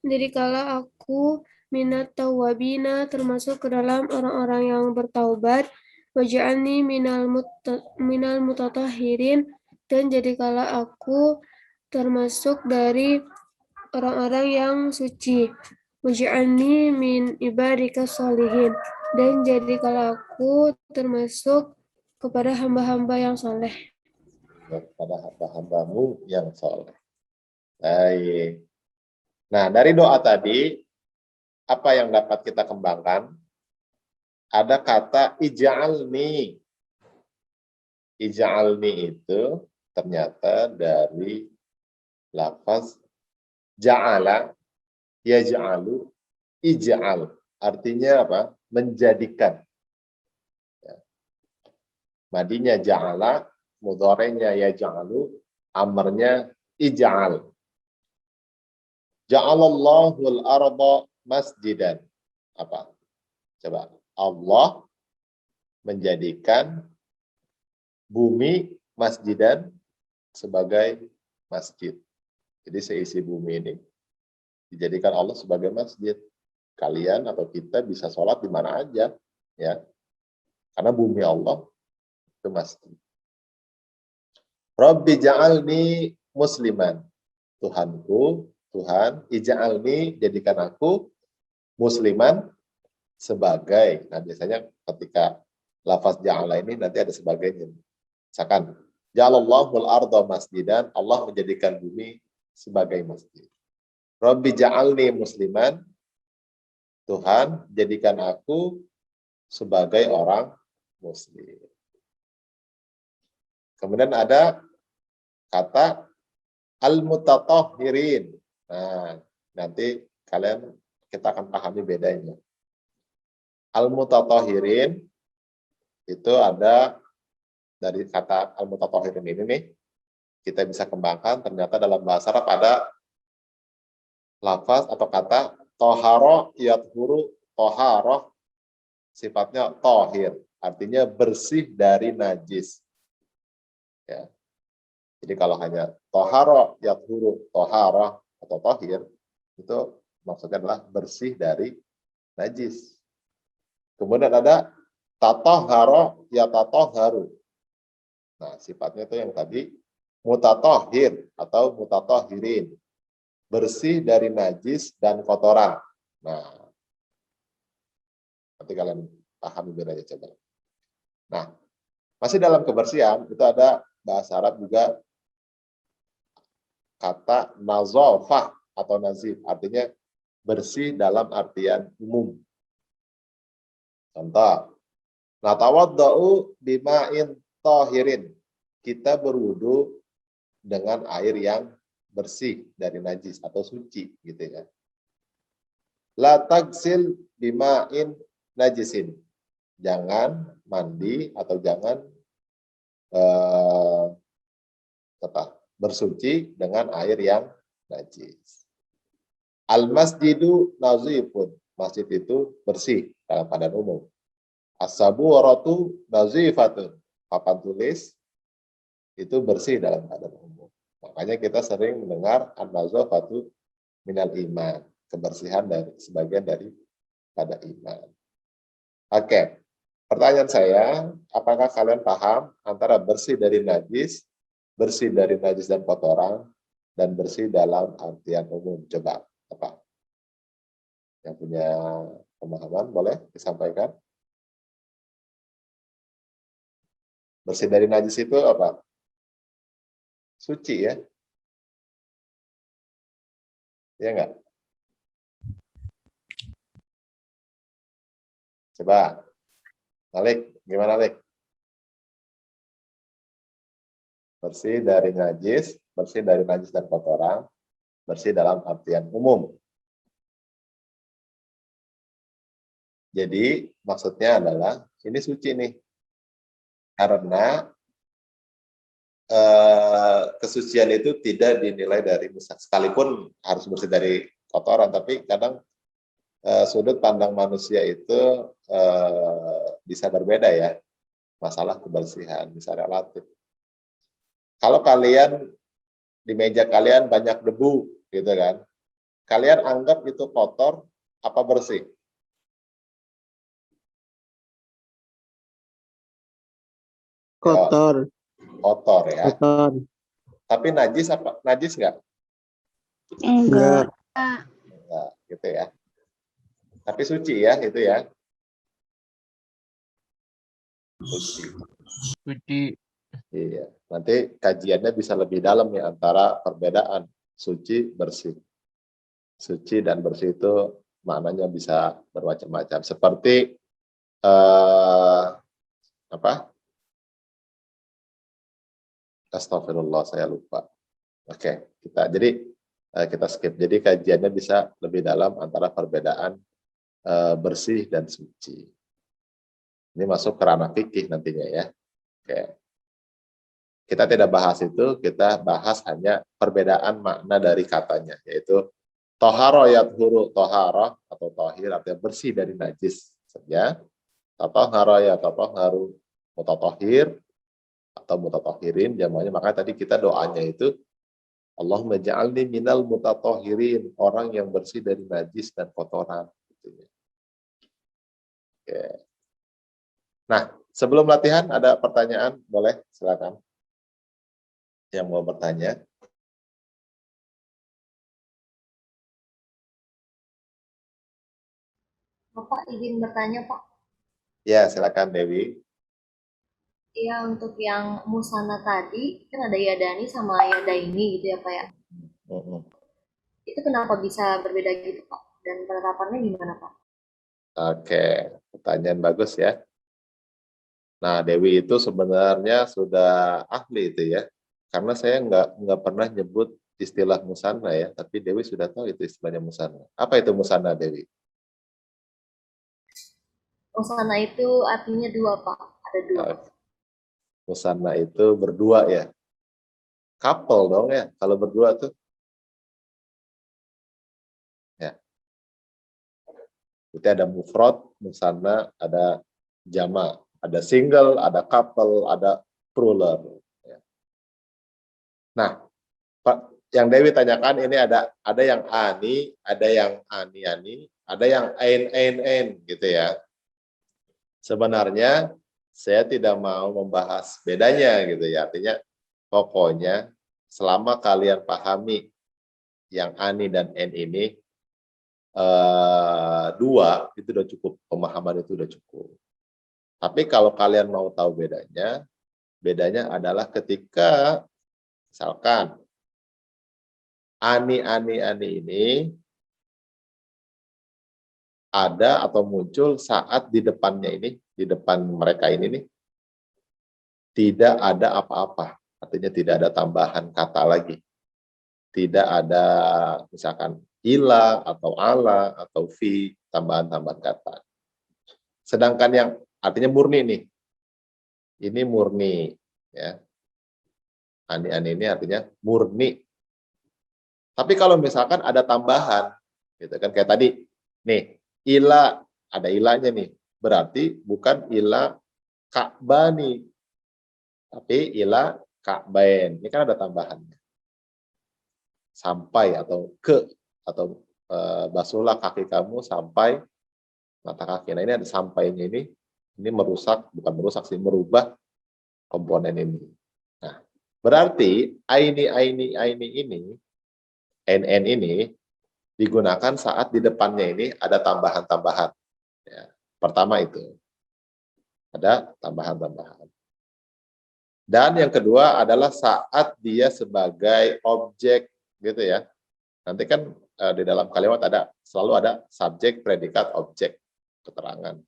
jadikanlah aku minat tawabina, termasuk ke dalam orang-orang yang bertaubat, waj'alni minal mutatahhirin, dan jadikanlah aku termasuk dari orang-orang yang suci, waj'alni min ibadika sholihin, dan jadikanlah aku termasuk kepada hamba-hamba yang soleh. Kepada hamba-hambamu yang soleh. Baik. Nah, dari doa tadi, apa yang dapat kita kembangkan? Ada kata ij'alni. Ij'alni itu ternyata dari lafaz ja'ala, yaj'alu, ij'al. Artinya apa? Menjadikan. Madinya ja'ala, mudhari'nya yaj'alu, amarnya ij'al. Ja'alallahul arda masjidan. Apa? Coba. Allah menjadikan bumi masjidan sebagai masjid. Jadi seisi bumi ini dijadikan Allah sebagai masjid. Kalian atau kita bisa sholat di mana aja, ya. Karena bumi Allah itu masjid. Rabbi ja'alni musliman. Tuhanku, Tuhan, ij'alni, jadikan aku musliman sebagai. Nah, biasanya ketika lafaz ja'ala ini nanti ada sebagainya. Misalkan, ja'alallahul arda masjidan, Allah menjadikan bumi sebagai masjid. Rabbi ja'alni musliman, Tuhan, jadikan aku sebagai orang muslim. Kemudian ada kata al-mutatahhirin. Nah, nanti kita akan pahami bedanya. Al-mutatahhirin itu ada dari kata al-mutatahhirin ini nih, kita bisa kembangkan ternyata dalam bahasa Arab ada lafaz atau kata toharo yathuru, toharo sifatnya tohir, artinya bersih dari najis. Ya. Jadi kalau hanya toharo yathuru, toharo atau tohir, itu maksudnya adalah bersih dari najis. Kemudian ada tatoharo yatatoharu. Nah, sifatnya itu yang tadi mutatohir atau mutatohirin, bersih dari najis dan kotoran. Nah, nanti kalian pahami bedanya coba. Nah, masih dalam kebersihan itu ada bahasa Arab juga kata nazafah atau nazif, artinya bersih dalam artian umum. Contoh, natawaddau bima'in tahirin. Kita berwudu dengan air yang bersih dari najis atau suci gitu ya. La tagsil bima'in najisin. Jangan mandi atau jangan bersuci dengan air yang najis. Al-masjidu nazifun. Masjid itu bersih dalam keadaan umum. As-saburatu nazifatun. Papan tulis itu bersih dalam keadaan umum. Makanya kita sering mendengar an-nazafatu minal iman. Kebersihan dari sebagian dari pada iman. Oke. Pertanyaan saya, apakah kalian paham antara bersih dari najis dan kotoran, dan bersih dalam artian umum? Coba, apa? Yang punya pemahaman boleh disampaikan? Bersih dari najis itu apa? Suci ya. Iya nggak? Coba, Malik, gimana Malik? Bersih dari najis dan kotoran, bersih dalam artian umum. Jadi maksudnya adalah ini suci nih, karena kesucian itu tidak dinilai dari sekalipun harus bersih dari kotoran, tapi kadang sudut pandang manusia itu bisa berbeda ya, masalah kebersihan bisa relatif. Kalau kalian di meja kalian banyak debu gitu kan, kalian anggap itu kotor apa bersih? Kotor. Kotor ya. Kotor. Tapi najis apa? Najis nggak? Enggak. Enggak, gitu ya. Tapi suci ya, itu ya. Suci. Iya. Nanti kajiannya bisa lebih dalam ya antara perbedaan suci, bersih. Suci dan bersih itu maknanya bisa bermacam-macam. Seperti apa? Astagfirullah, saya lupa. Oke, kita skip. Jadi kajiannya bisa lebih dalam antara perbedaan bersih dan suci. Ini masuk ke ranah fikih nantinya ya. Oke. Kita tidak bahas itu, kita bahas hanya perbedaan makna dari katanya, yaitu toharo yathuru toharo atau tohir artinya bersih dari najis saja. Toharo ya toharu mutatohir atau mutatohirin jamaknya. Makanya tadi kita doanya itu Allahumma ja'alni minal mutatohirin, orang yang bersih dari najis dan kotoran. Oke. Nah, sebelum latihan ada pertanyaan, boleh silakan. Yang mau bertanya. Bapak izin bertanya, Pak. Ya, silakan Dewi. Iya, untuk yang musana tadi, kan ada yadani sama yadaini gitu ya, Pak ya. Itu kenapa bisa berbeda gitu, Pak? Dan penerapannya gimana, Pak? Oke, pertanyaan bagus ya. Nah, Dewi itu sebenarnya sudah ahli itu ya. Karena saya nggak pernah nyebut istilah musana ya, tapi Dewi sudah tahu itu istilahnya musana. Apa itu musana, Dewi? Musana itu artinya dua, Pak. Ada dua. Musana itu berdua ya. Couple dong ya, kalau berdua tuh. Ya. Itu ada mufrad, musana, ada jama, ada single, ada couple, ada plural. Nah, yang Dewi tanyakan ini ada yang ani, ada yang ani-ani, ada yang ain gitu ya. Sebenarnya saya tidak mau membahas bedanya gitu ya. Artinya pokoknya selama kalian pahami yang ani dan en ini dua, itu udah cukup, pemahaman itu udah cukup. Tapi kalau kalian mau tahu bedanya adalah ketika misalkan ani ini ada atau muncul saat di depannya ini, di depan mereka ini nih, tidak ada apa-apa. Artinya tidak ada tambahan kata lagi. Tidak ada misalkan ila atau ala atau fi, tambahan-tambahan kata. Sedangkan yang artinya murni nih. Ini murni ya. Ani ini artinya murni. Tapi kalau misalkan ada tambahan, gitu kan kayak tadi, nih ila, ada ilanya nih, berarti bukan ila ka'bani, tapi ila ka'bain. Ini kan ada tambahannya. Sampai atau ke, atau basuhlah kaki kamu sampai mata kaki. Nah ini ada sampainya ini merusak, bukan merusak sih, merubah komponen ini. Nah, berarti aini ini, NN ini digunakan saat di depannya ini ada tambahan-tambahan. Ya, pertama itu. Ada tambahan-tambahan. Dan yang kedua adalah saat dia sebagai objek gitu ya. Nanti kan di dalam kalimat selalu ada subjek, predikat, objek, keterangan.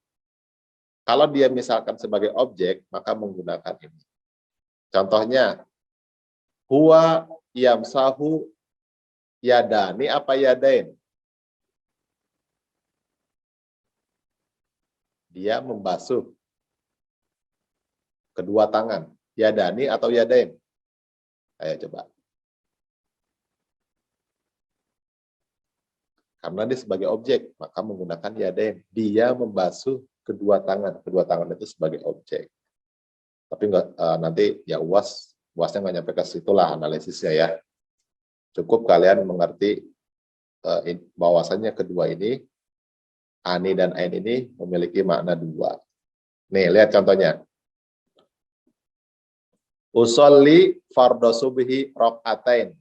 Kalau dia misalkan sebagai objek, maka menggunakan ini. Contohnya, huwa yamsahu yadani apa yadain? Dia membasuh kedua tangan. Yadani atau yadain? Ayo coba. Karena dia sebagai objek, maka menggunakan yadain. Dia membasuh kedua tangan. Kedua tangan itu sebagai objek. Tapi enggak, nanti ya UASnya nggak nyampe ke situlah analisisnya ya. Cukup kalian mengerti bahwasannya kedua ini, ani dan ain ini memiliki makna dua. Nih, lihat contohnya. Usolli fardhu subhi rokaatain.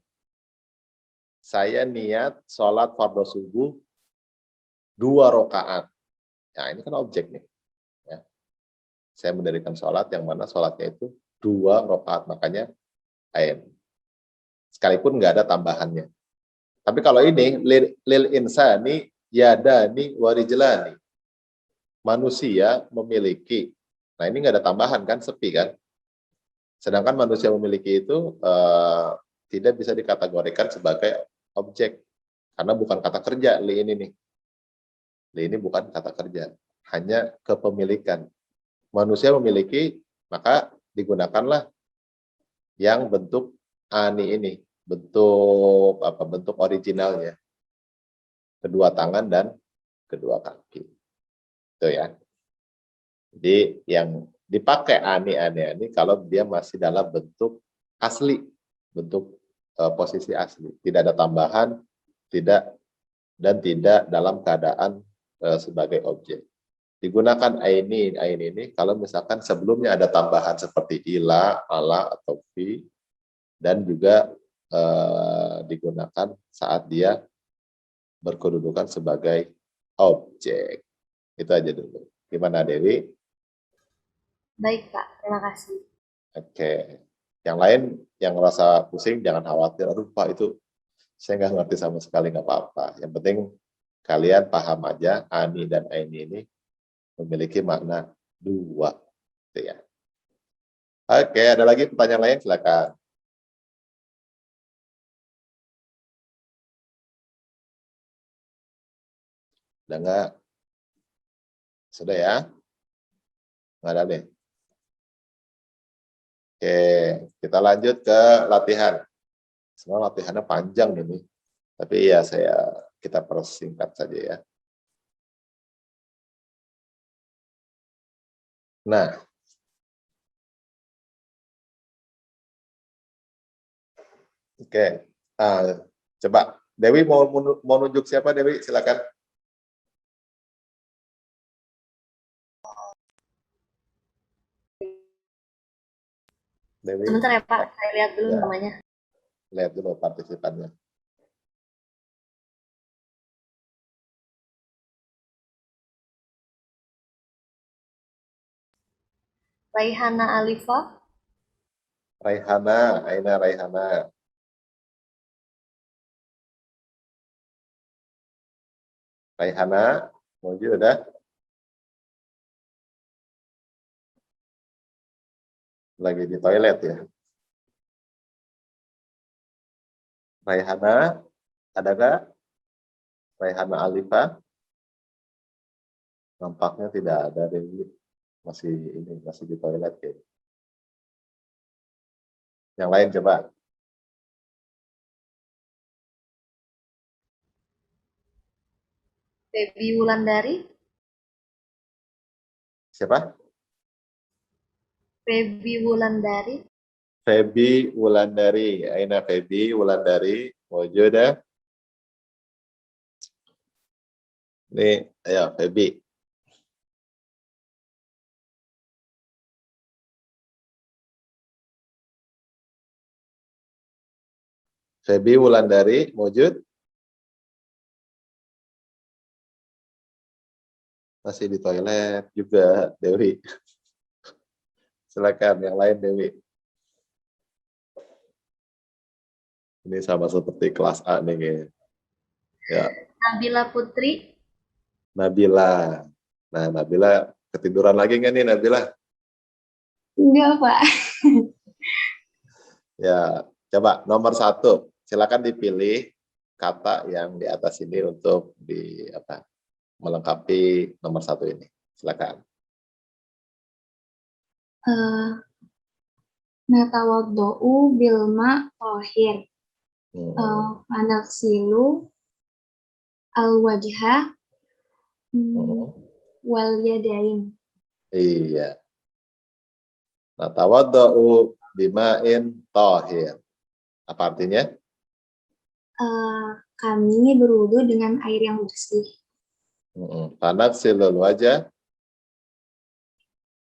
Saya niat sholat fardhu subuh 2 rakaat. Nah, ini kan objek nih. Ya. Saya mendirikan sholat yang mana sholatnya itu 2 rakaat, makanya ain. Sekalipun nggak ada tambahannya. Tapi kalau ini lil insani yadani warijlani. Manusia memiliki. Nah, ini nggak ada tambahan kan, sepi kan? Sedangkan manusia memiliki itu tidak bisa dikategorikan sebagai objek. Karena bukan kata kerja, li ini nih. Li ini bukan kata kerja. Hanya kepemilikan. Manusia memiliki, maka digunakanlah yang bentuk ani ini. Bentuk bentuk originalnya. Kedua tangan dan kedua kaki. Itu ya. Jadi yang dipakai ani kalau dia masih dalam bentuk asli, bentuk posisi asli, tidak ada tambahan, tidak dalam keadaan sebagai objek. Digunakan ain ini kalau misalkan sebelumnya ada tambahan seperti ila, ala atau fi, dan juga digunakan saat dia berkedudukan sebagai objek. Itu aja dulu. Gimana Dewi? Baik, Pak. Terima kasih. Oke. Yang lain yang merasa pusing, jangan khawatir. Aduh, Pak, itu saya nggak ngerti sama sekali, nggak apa-apa. Yang penting kalian paham aja, ani dan aini ini memiliki makna dua. Gitu ya. Oke, ada lagi pertanyaan lain? Silakan. Udah nggak? Sudah ya? Nggak ada deh. Oke, kita lanjut ke latihan. Semua latihannya panjang ini, tapi ya kita persingkat saja ya. Nah, oke, coba Dewi mau nunjuk siapa Dewi? Silakan. Dewi. Sebentar ya Pak, saya lihat dulu Ya. namanya. Lihat dulu partisipannya. Raihana Alifa. Raihana, Aina Raihana. Raihana, Moji udah? Lagi di toilet ya. Raihana, ada nggak? Raihana Alifa? Nampaknya tidak ada, Dewi. Masih di toilet ya. Yang lain coba. Febi Wulandari. Siapa? Febi Wulandari. Febi Wulandari. Aina Febi Wulandari. Wujud ya? Nih, ayo Febi. Febi Wulandari, wujud? Masih di toilet juga, Dewi. Silakan, yang lain Dewi. Ini sama seperti kelas A nih kayaknya. Ya, Nabila Putri. Nabila. Nah, Nabila ketiduran lagi nggak nih Nabila? Enggak, Pak. Ya, coba nomor 1. Silakan dipilih kata yang di atas ini untuk melengkapi nomor 1 ini. Silakan. Natawaddau bilma tohir. Anaksilu al-wajha wal yadain. Iya. Natawaddau bima'in tahir. Apa artinya? Kami berwudu dengan air yang bersih. Panaksilul wajah.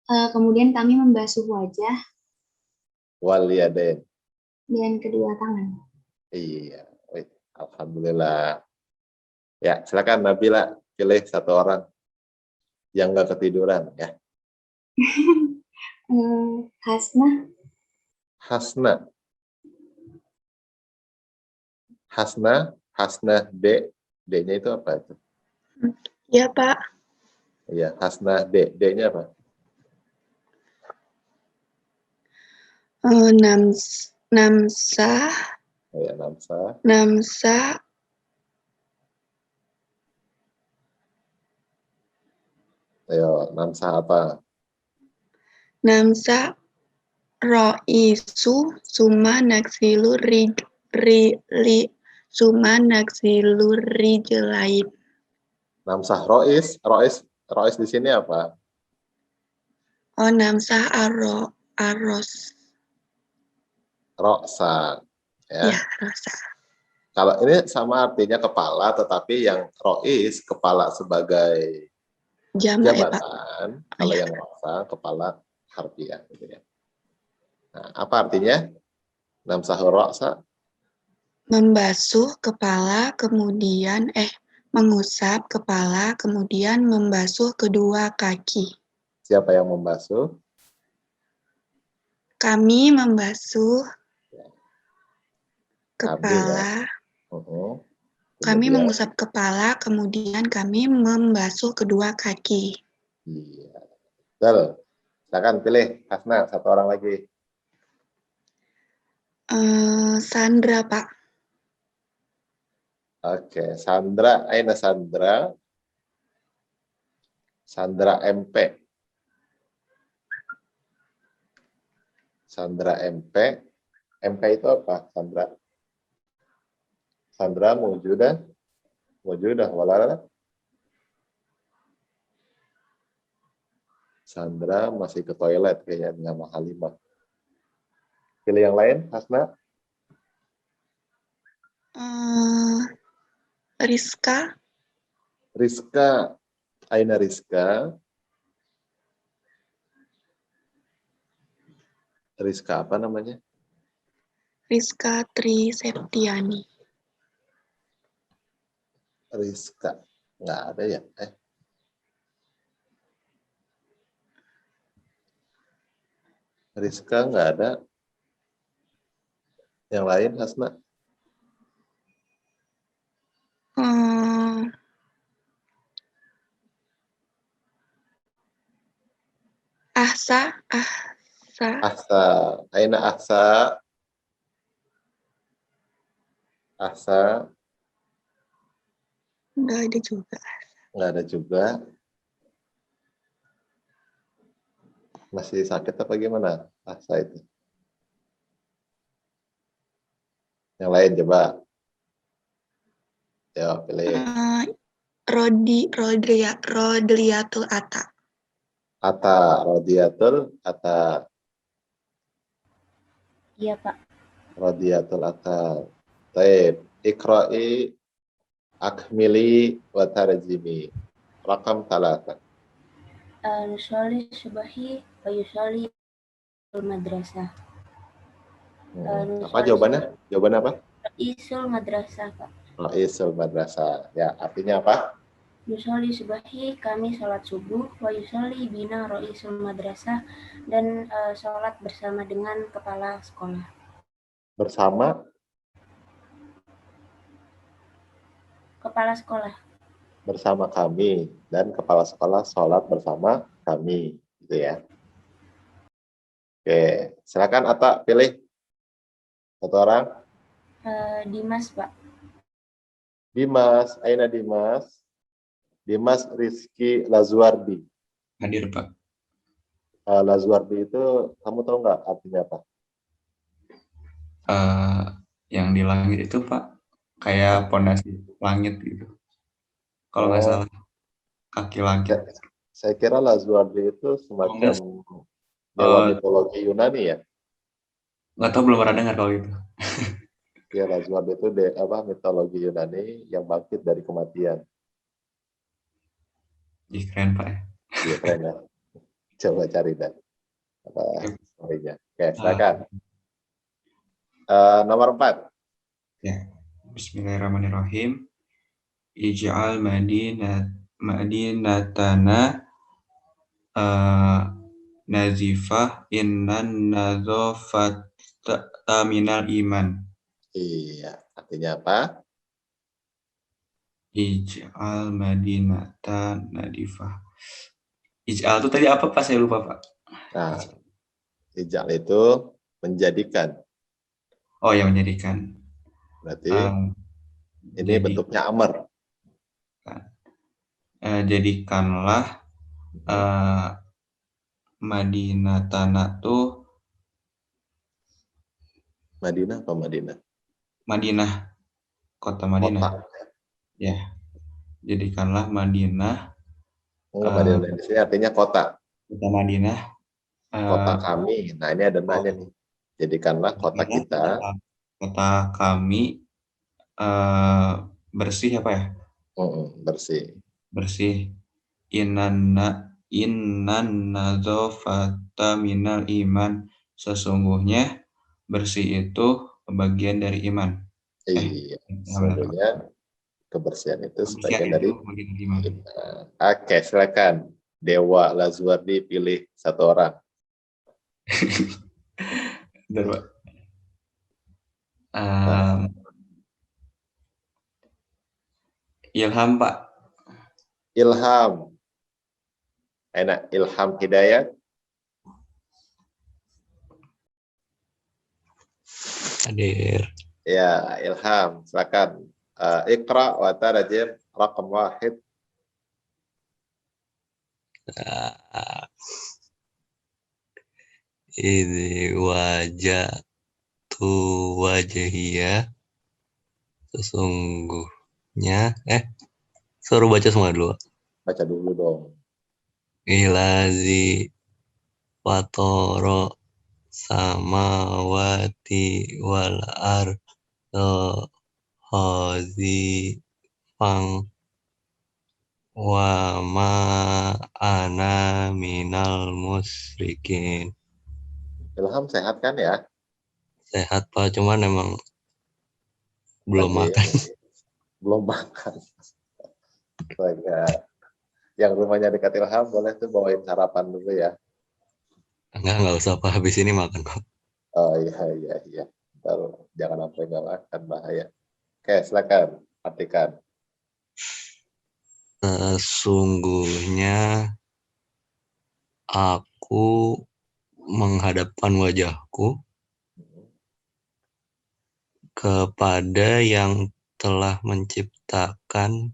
Kemudian kami membasuh wajah Wal yadain. dan kedua tangan. Iya. Alhamdulillah. Ya, silakan Nabila pilih satu orang yang nggak ketiduran ya. Hasna. Hasna. Hasna D. D-nya itu apa itu? Ya, Pak. Iya, Hasna D. D-nya apa? Namsah. Ya, Namsa. Namsah. Ayo, Namsa apa? Namsah ro'isu suma naksilu suma naksilu rijlain. Namsah Rois. Rois di sini apa? Oh, namsah arros. Roksa. Ya. Ya, rosa. Kalau ini sama artinya kepala, tetapi yang Rois kepala sebagai Jamak ya, Pak. jabatan. Kalau yang Roksa kepala harfiah. Gitu ya. Nah, apa artinya? Namsah Roksa. Membasuh kepala, kemudian mengusap kepala, kemudian membasuh kedua kaki. Siapa yang membasuh? Kami membasuh Kami, kepala. ya. Kami mengusap kepala, kemudian kami membasuh kedua kaki. Iya. Betul. Silakan pilih. Hasna, satu orang lagi. Sandra, Pak. Oke, Sandra. Aina Sandra. Sandra MP. Sandra MP. MP itu apa, Sandra? Sandra Mujudah. Mujudah, walala. Sandra masih ke toilet kayaknya dengan Halimah. Pilih yang lain, Hasna. Rizka. Rizka. Aina Rizka. Rizka apa namanya? Rizka Tri Septiani. Rizka. Nggak ada ya? Rizka nggak ada. Yang lain, Hasna? Ahsa. Ahsa. Aina Ahsa. Ahsa. Nggak ada juga. Nggak ada juga. Masih sakit apa gimana Ahsa itu? Yang lain coba. Ya, pilih. Rodliatul Ata. Rodiatul Ata. Iya, Pak. Rodiatul Ata. Taib. Ikra'i akmili wa tarjimi. Rakam 3. Nusolli subahi wa yusolli madrasah. Apa jawabannya? Jawaban apa? Isul madrasah, Pak. Ra'isul madrasah. Ya, artinya apa? Yusolli subahi, kami sholat subuh, wa yusolli bina ra'isul madrasah, dan sholat bersama dengan kepala sekolah. Bersama kepala sekolah. Bersama kami, dan kepala sekolah sholat bersama kami, gitu ya. Oke, silakan Atta pilih satu orang. Dimas, Pak. Dimas, Aina Dimas. Dimas Rizky Lazuardi. Hadir, Pak. Lazuardi itu kamu tahu nggak artinya apa? Yang di langit itu, Pak, kayak pondasi langit gitu. Kalau nggak salah, kaki langit. Saya kira Lazuardi itu semacam dewa mitologi Yunani ya. Nggak tahu, belum pernah dengar kalau itu. Ya, Lazuardi itu mitologi Yunani yang bangkit dari kematian. Ih, keren, Pak. Iya, keren ya. Coba cari dah apa story-nya. Oke, silakan. Nomor 4. Ya. Bismillahirrahmanirrahim. Ij'al madinatana nazifah innan nadzafata minal iman. Iya, artinya apa? Ij'al madinatan nadifah. Ij'al itu tadi apa, Pak? Saya lupa, Pak. Nah, ij'al itu menjadikan. Oh, ya, menjadikan. Berarti ini bentuknya amar. Jadikanlah Madinatana tuh Madinah apa Madinah? Madinah, kota Madinah. Kota. Ya, jadikanlah Madinah. Madinah di sini artinya kota. Kota Madinah. Kota kami. Nah, ini ada nanya nih. Jadikanlah kota kita. Kota kami bersih apa ya? Bersih. Bersih. Innan nadzafata minal iman. Sesungguhnya bersih itu bagian dari iman. Iya, sesungguhnya kebersihan itu sebagian dari iman. Oke, silakan. Dewa Lazuardi pilih satu orang. Ilham, Pak. Ilham. Enak, Ilham Hidayat. Hadir. Ya, Ilham, silakan. Iqra wa tarjim raqam 1. Ini wajah tu wajahia sesungguhnya suruh baca semua dulu. Baca dulu dong. Ilazi watoro samawati wal ardo hazi pang wa ma ana minal musyrikin. Ilham sehat kan ya? Sehat, Pak, cuman emang belum makan. Belum makan. Yang rumahnya dekat Ilham boleh tuh bawain sarapan dulu ya. Enggak usah, Pak, habis ini makan kok. Oh iya. Ntar, jangan sampai nggak makan, bahaya. Oke, silakan artikan. Sesungguhnya aku menghadapkan wajahku kepada yang telah menciptakan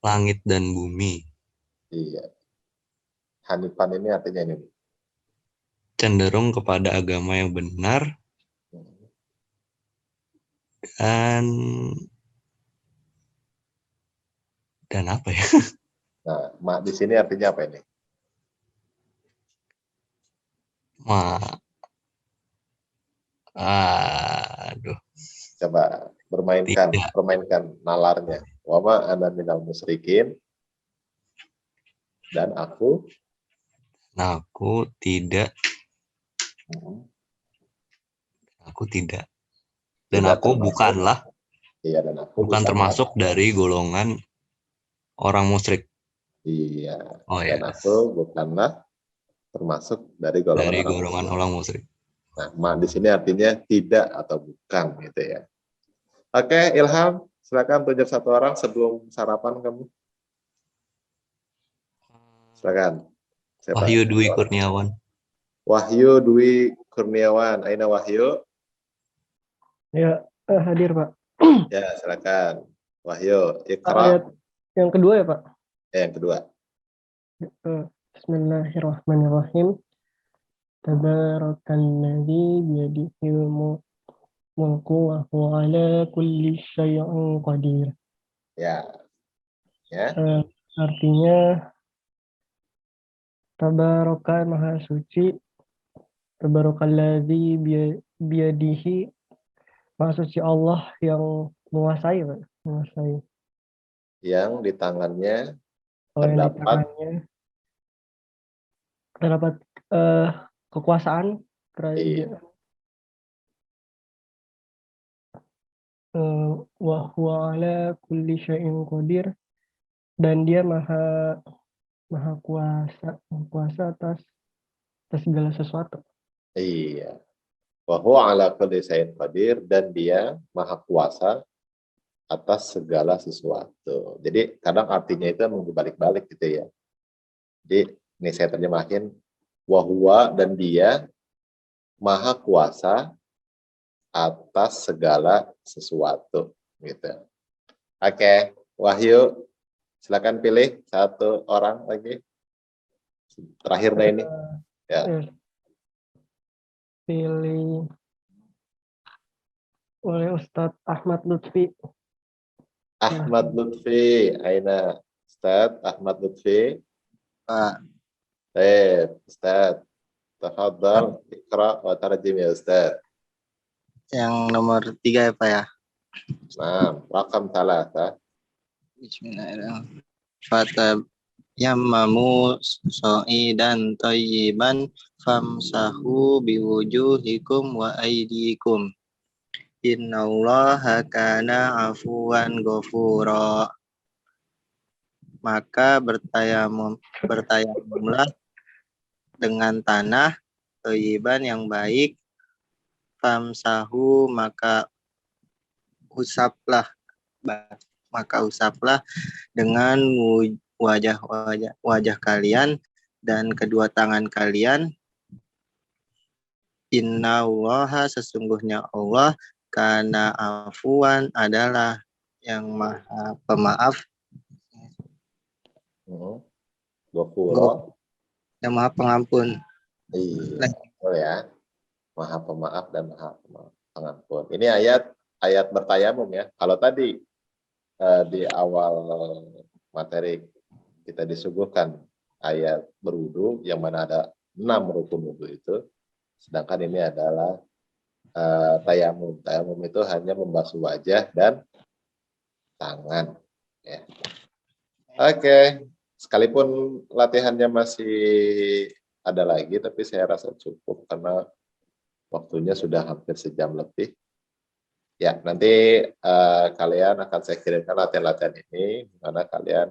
langit dan bumi. Iya. Hanifan ini artinya ini. Cenderung kepada agama yang benar dan apa ya? Nah, di sini artinya apa ini? Aduh. Coba permainkan nalarnya. Wa ma ana minal musyrikin. Dan aku tidak. Dan aku bukanlah. Iya, dan aku bukan termasuk dari golongan orang musyrik. Iya. Dan aku bukanlah termasuk dari golongan orang musyrik. Nah, di sini artinya tidak atau bukan gitu ya. Oke, Ilham, Silakan tunjuk satu orang sebelum sarapan kamu. Silakan. Siapa? Wahyu Dwi Kurniawan. Wahyu Dwi Kurniawan. Aina Wahyu? Ya, hadir Pak. Ya, silakan. Wahyu, Iqra. Ayat yang kedua ya Pak? Yang kedua. Bismillahirrahmanirrahim. Tabarakalladzi biyadihil mulku wa huwa ala kulli syai'in qadir. Ya. Ya. Artinya tabaraka maha suci, tabarakalladzi biyadihi maha suci Allah yang menguasai, Pak. Menguasai. Yang di tangannya Yang di tangannya terdapat kekuasaan kerajaan. Wa huwa ala kulli syai'in qadir, dan dia maha kuasa atas segala sesuatu. Iya. Wa huwa ala kulli syai'in qadir, dan dia maha kuasa atas segala sesuatu. Jadi kadang artinya itu berbalik-balik gitu ya. Jadi ini saya terjemahin, wa huwa, dan dia maha kuasa atas segala sesuatu gitu. Oke, Wahyu, silakan pilih satu orang lagi. Terakhirnya ini. Ya. Pilih oleh Ustadz Ahmad Lutfi. Ahmad Lutfi, aina Ustadz Ahmad Lutfi. Pak. Ustadz, tafadhal iqra wa tarjim ya Ustadz. Yang nomor 3 ya Pak ya. Nah, rakam 3. Bismillahirrahmanirrahim. Fatab yammamu so'idan thayyiban famsahu biwujuhikum wa aydikum. Innallaha kana afuwan ghafura. Maka bertayamumlah dengan tanah thayyiban yang baik, famsahu maka usaplah dengan wajah kalian dan kedua tangan kalian. Innallaha, sesungguhnya Allah, kana afuwan, adalah yang maha pemaaf, yang maha pengampun. Iya, ya. Maha pemaaf dan maha pengampun. Ini ayat bertayamum ya. Kalau tadi di awal materi kita disuguhkan ayat berwudu yang mana ada 6 rukun wudu itu, sedangkan ini adalah tayamum. Tayamum itu hanya membasuh wajah dan tangan. Ya. Oke, sekalipun latihannya masih ada lagi, tapi saya rasa cukup karena waktunya sudah hampir sejam lebih. Ya, nanti kalian akan saya kirimkan latihan-latihan ini, di mana kalian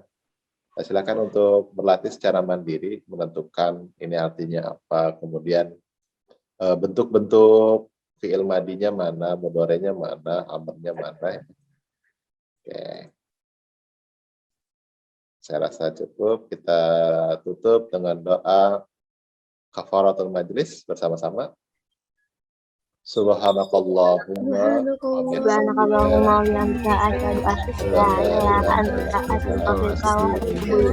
silakan untuk berlatih secara mandiri, menentukan ini artinya apa, kemudian bentuk-bentuk fi'il madinya mana, mudhari'nya mana, amrnya mana. Oke. Saya rasa cukup. Kita tutup dengan doa kafaratul majlis bersama-sama. Subhanakallahumma wa bihamdika asyhadu an la ilaha illa anta astaghfiruka wa atubu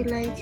ilaik.